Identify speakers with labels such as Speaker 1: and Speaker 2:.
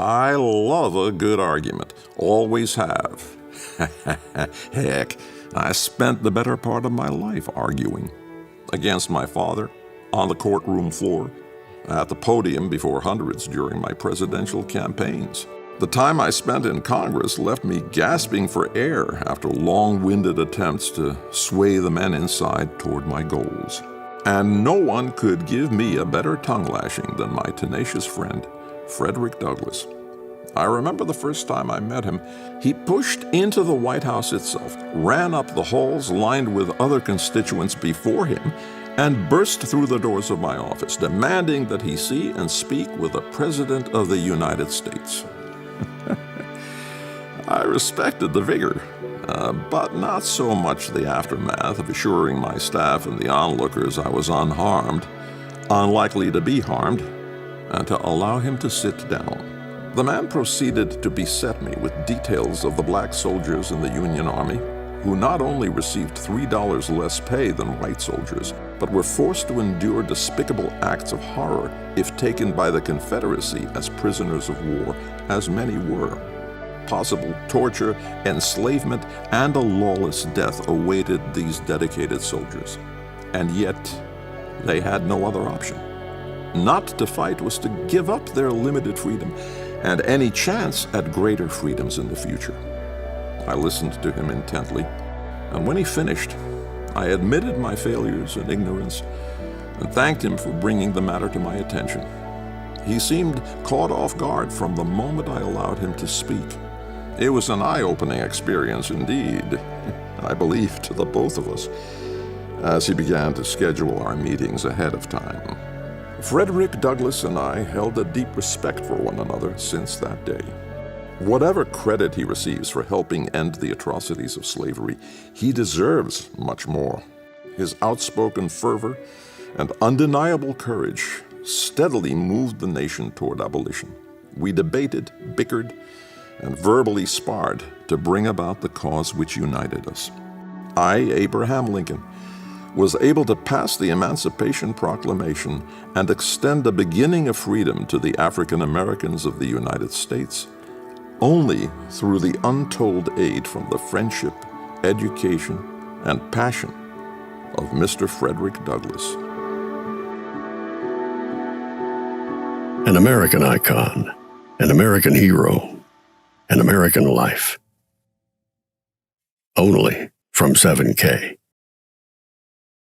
Speaker 1: I love a good argument. Always have. Heck, I spent the better part of my life arguing. Against my father, on the courtroom floor, at the podium before hundreds during my presidential campaigns. The time I spent in Congress left me gasping for air after long-winded attempts to sway the men inside toward my goals. And no one could give me a better tongue-lashing than my tenacious friend, Frederick Douglass. I remember the first time I met him, he pushed into the White House itself, ran up the halls lined with other constituents before him, and burst through the doors of my office, demanding that he see and speak with the President of the United States. I respected the vigor, but not so much the aftermath of assuring my staff and the onlookers I was unharmed, unlikely to be harmed, and to allow him to sit down. The man proceeded to beset me with details of the black soldiers in the Union Army, who not only received $3 less pay than white soldiers, but were forced to endure despicable acts of horror if taken by the Confederacy as prisoners of war, as many were. Possible torture, enslavement, and a lawless death awaited these dedicated soldiers. And yet, they had no other option. Not to fight was to give up their limited freedom and any chance at greater freedoms in the future. I listened to him intently, and when he finished, I admitted my failures and ignorance and thanked him for bringing the matter to my attention. He seemed caught off guard from the moment I allowed him to speak. It was an eye-opening experience indeed, I believe, to the both of us, as he began to schedule our meetings ahead of time. Frederick Douglass and I held a deep respect for one another since that day. Whatever credit he receives for helping end the atrocities of slavery, he deserves much more. His outspoken fervor and undeniable courage steadily moved the nation toward abolition. We debated, bickered, and verbally sparred to bring about the cause which united us. I, Abraham Lincoln, was able to pass the Emancipation Proclamation and extend the beginning of freedom to the African Americans of the United States only through the untold aid from the friendship, education, and passion of Mr. Frederick Douglass.
Speaker 2: An American icon, an American hero, an American life. Only from 7K.